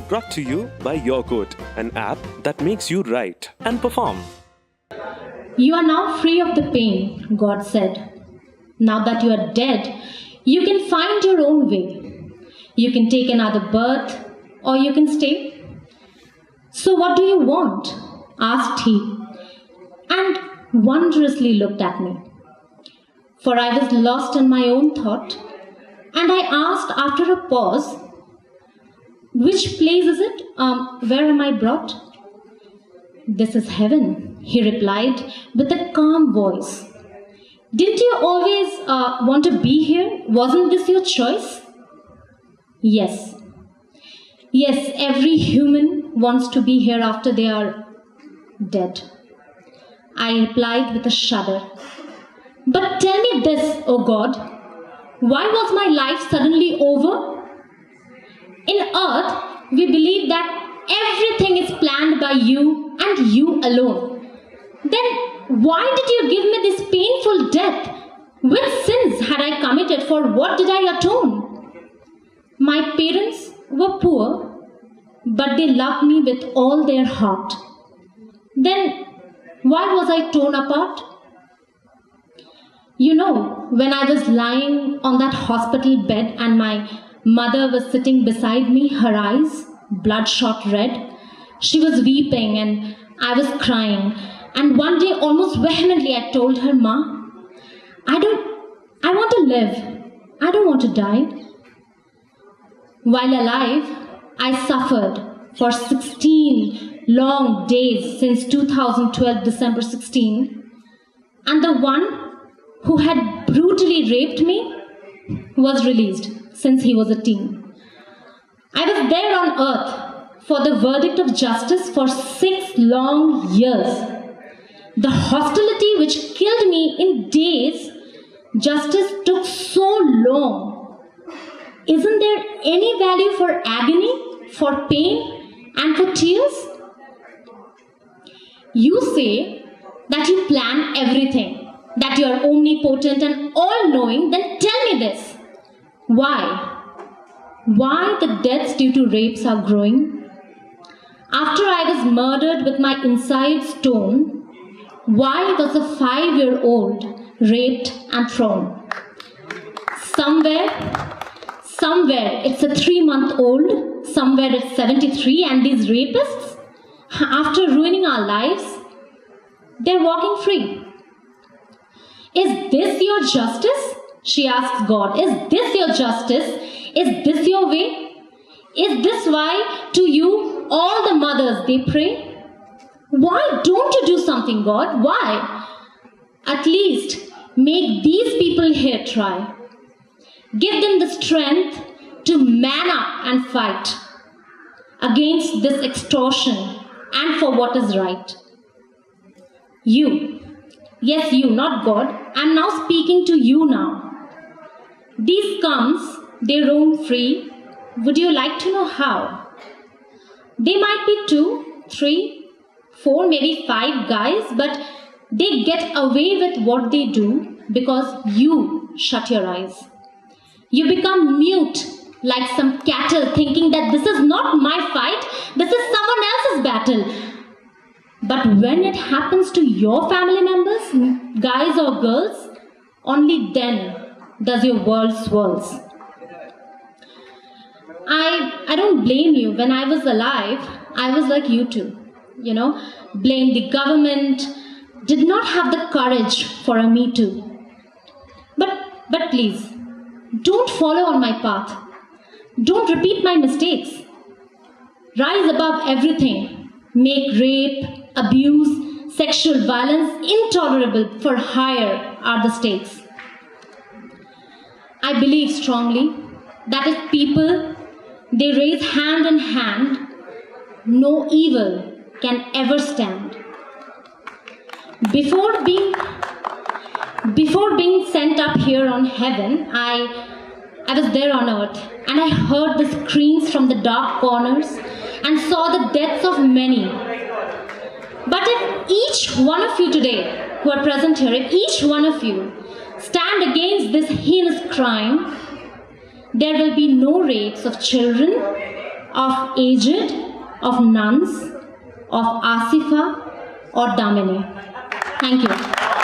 Brought to you by YourQuote, an app that makes you write and perform. You are now free of the pain, God said. Now that you are dead, you can find your own way. You can take another birth, or you can stay. So what do you want? Asked he, and wondrously looked at me. For I was lost in my own thought, and I asked after a pause, which place is it? Where am I brought? This is heaven, he replied with a calm voice. Didn't you always want to be here? Wasn't this your choice? Yes. Yes, every human wants to be here after they are dead. I replied with a shudder. But tell me this, O God, why was my life suddenly over? In earth, we believe that everything is planned by you and you alone. Then why did you give me this painful death? Which sins had I committed? For what did I atone? My parents were poor, but they loved me with all their heart. Then why was I torn apart? You know, when I was lying on that hospital bed and my mother was sitting beside me, her eyes bloodshot red, she was weeping and I was crying. And one day, almost vehemently, I told her, Ma, I want to live. I don't want to die. While alive, I suffered for 16 long days since 2012, December 16. And the one who had brutally raped me was released since he was a teen. I was there on earth for the verdict of justice for 6 long years. The hostility which killed me in days, justice took so long. Isn't there any value for agony, for pain, and for tears? You say that you plan everything, that you are omnipotent and all-knowing, then tell me this. Why? Why the deaths due to rapes are growing? After I was murdered with my insides torn, why was a 5-year-old raped and thrown? Somewhere it's a 3-month-old, somewhere it's 73, and these rapists, after ruining our lives, they're walking free. Is this your justice? She asks God. Is this your justice? Is this your way? Is this why to you all the mothers they pray? Why don't you do something, God? Why? At least make these people here try. Give them the strength to man up and fight against this extortion and for what is right. You, yes you, not God, I'm now speaking to you now. These scums, they roam free. Would you like to know how? They might be 2, 3, 4, maybe 5 guys, but they get away with what they do because you shut your eyes. You become mute like some cattle, thinking that this is not my fight, this is someone else's battle. But when it happens to your family members, guys or girls, only then does your world swirls. I don't blame you. When I was alive, I was like you too. Blame the government, did not have the courage for a Me Too. But please, don't follow on my path. Don't repeat my mistakes. Rise above everything. Make rape, abuse, sexual violence intolerable, for higher are the stakes. I believe strongly that if people, they raise hand in hand, no evil can ever stand. Before being sent up here on heaven, I was there on earth, and I heard the screams from the dark corners and saw the deaths of many. But if each one of you today who are present here, if each one of you stand against this heinous crime, there will be no rapes of children of aged, of nuns, of Asifa, or Damini? Thank you.